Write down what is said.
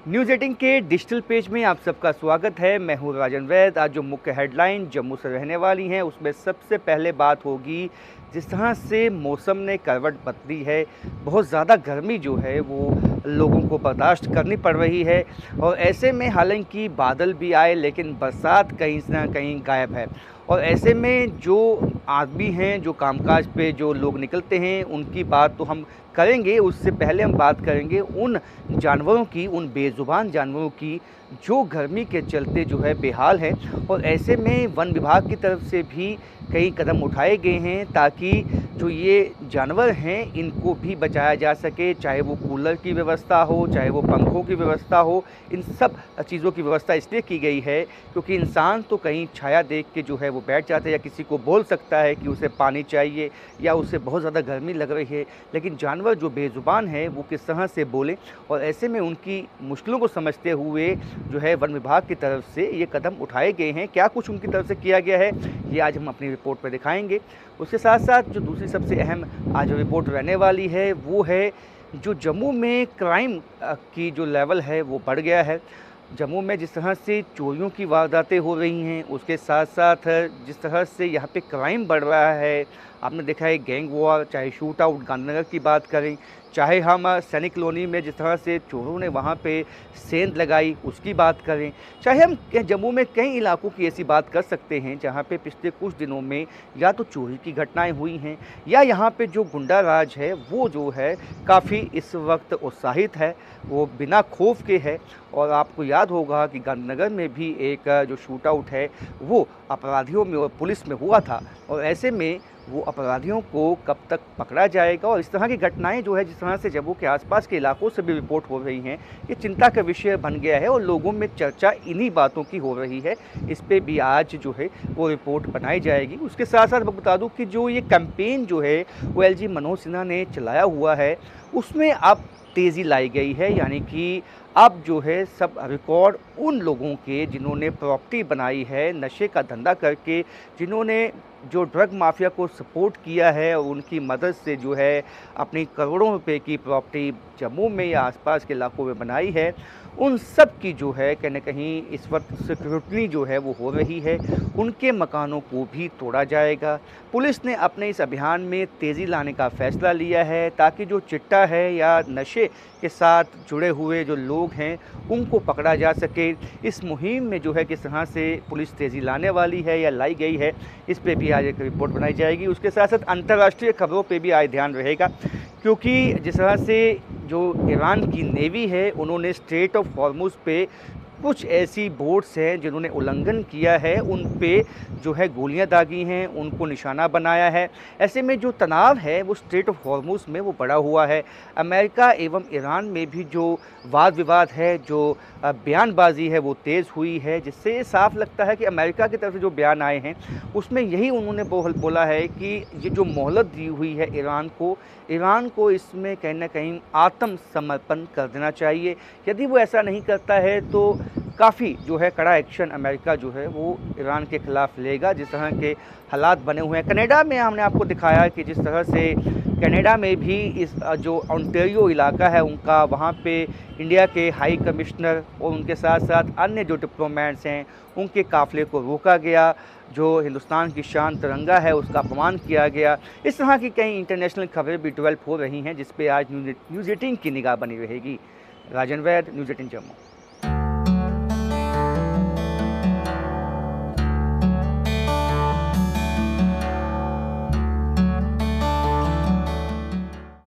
News 18 के digital page में आप सबका स्वागत है। मैं हूं राजन वैद। आज जो मुख्य हेडलाइन जम्मू से रहने वाली हैं उसमें सबसे पहले बात होगी जिस तरह से मौसम ने करवट बदली है। बहुत ज़्यादा गर्मी जो है वो लोगों को बर्दाश्त करनी पड़ रही है और ऐसे में हालांकि बादल भी आए लेकिन बरसात कहीं ना कहीं गायब है। और ऐसे में जो आदमी हैं, जो कामकाज पे जो लोग निकलते हैं, उनकी बात तो हम करेंगे। उससे पहले हम बात करेंगे उन जानवरों की, उन बेज़ुबान जानवरों की जो गर्मी के चलते जो है बेहाल है। और ऐसे में वन विभाग की तरफ से भी कई कदम उठाए गए हैं ताकि जो ये जानवर हैं इनको भी बचाया जा सके, चाहे वो कूलर की व्यवस्था हो, चाहे वो पंखों की व्यवस्था हो। इन सब चीज़ों की व्यवस्था इसलिए की गई है क्योंकि इंसान तो कहीं छाया देख के जो है वो बैठ जाता है या किसी को बोल सकता है कि उसे पानी चाहिए या उसे बहुत ज़्यादा गर्मी लग रही है, लेकिन जानवर जो बेज़ुबान है वो किस तरह से बोले। और ऐसे में उनकी मुश्किलों को समझते हुए जो है वन विभाग की तरफ से ये कदम उठाए गए हैं। क्या कुछ उनकी तरफ से किया गया है ये आज हम अपनी रिपोर्ट पर दिखाएंगे। उसके साथ साथ जो दूसरी सबसे अहम आज रिपोर्ट रहने वाली है वो है जो जम्मू में क्राइम की जो लेवल है वो बढ़ गया है। जम्मू में जिस तरह से चोरियों की वारदातें हो रही हैं, उसके साथ साथ जिस तरह से यहाँ पे क्राइम बढ़ रहा है, आपने देखा है गैंग वॉर, चाहे शूट आउट गांधीनगर की बात करें, चाहे हम सैनिक कॉलोनी में जिस तरह से चोरों ने वहाँ पे सेंध लगाई उसकी बात करें, चाहे हम जम्मू में कई इलाकों की ऐसी बात कर सकते हैं जहाँ पे पिछले कुछ दिनों में या तो चोरी की घटनाएं हुई हैं या यहाँ पे जो गुंडा राज है वो जो है काफ़ी इस वक्त उत्साहित है, वो बिना खौफ के है। और आपको याद होगा कि गांधीनगर में भी एक जो शूट आउट है वो अपराधियों में और पुलिस में हुआ था। और ऐसे में वो अपराधियों को कब तक पकड़ा जाएगा। और इस तरह की घटनाएं जो है जिस तरह से जम्मू के आसपास के इलाकों से भी रिपोर्ट हो रही हैं, ये चिंता का विषय बन गया है और लोगों में चर्चा इन्हीं बातों की हो रही है। इस पे भी आज जो है वो रिपोर्ट बनाई जाएगी। उसके साथ साथ मैं बता दूं कि जो ये कैंपेन जो है वो एलजी मनोज सिन्हा ने चलाया हुआ है उसमें अब तेज़ी लाई गई है। यानी कि अब जो है सब रिकॉर्ड उन लोगों के जिन्होंने प्रॉपर्टी बनाई है नशे का धंधा करके, जिन्होंने जो ड्रग माफिया को सपोर्ट किया है और उनकी मदद से जो है अपनी करोड़ों रुपए की प्रॉपर्टी जम्मू में या आसपास के इलाकों में बनाई है, उन सब की जो है कहीं ना कहीं इस वक्त सिक्योरिटी जो है वो हो रही है। उनके मकानों को भी तोड़ा जाएगा। पुलिस ने अपने इस अभियान में तेज़ी लाने का फ़ैसला लिया है ताकि जो चिट्टा है या नशे के साथ जुड़े हुए जो लोग हैं उनको पकड़ा जा सके। इस मुहिम में जो है किस तरह से पुलिस तेज़ी लाने वाली है या लाई गई है, इस पे भी आज एक रिपोर्ट बनाई जाएगी। उसके साथ साथ अंतर्राष्ट्रीय खबरों पे भी आज ध्यान रहेगा क्योंकि जिस तरह से जो ईरान की नेवी है उन्होंने स्ट्रेट ऑफ हॉर्मुज़ पे कुछ ऐसी बोट्स हैं जिन्होंने उल्लंघन किया है, उन पे जो है गोलियां दागी हैं, उनको निशाना बनाया है। ऐसे में जो तनाव है वो स्ट्रेट ऑफ हॉर्मुज़ में वो बढ़ा हुआ है। अमेरिका एवं ईरान में भी जो वाद विवाद है, जो बयानबाजी है वो तेज़ हुई है, जिससे ये साफ लगता है कि अमेरिका की तरफ से जो बयान आए हैं उसमें यही उन्होंने बोला है कि ये जो मोहलत दी हुई है ईरान को इसमें कहीं ना कहीं आत्मसमर्पण कर देना चाहिए। यदि वो ऐसा नहीं करता है तो काफ़ी जो है कड़ा एक्शन अमेरिका जो है वो ईरान के ख़िलाफ़ लेगा। जिस तरह के हालात बने हुए हैं कनाडा में, हमने आपको दिखाया कि जिस तरह से कनाडा में भी इस जो ओंटारियो इलाका है उनका, वहाँ पे इंडिया के हाई कमिश्नर और उनके साथ साथ अन्य जो डिप्लोमेट्स हैं उनके काफ़िले को रोका गया। जो हिंदुस्तान की शान तिरंगा है उसका अपमान किया गया। इस तरह की कई इंटरनेशनल खबरें भी डेवलप हो रही हैं जिस पे आज न्यूज़ 18 की निगाह बनी रहेगी। राजन वैद, न्यूज़ 18 जम्मू।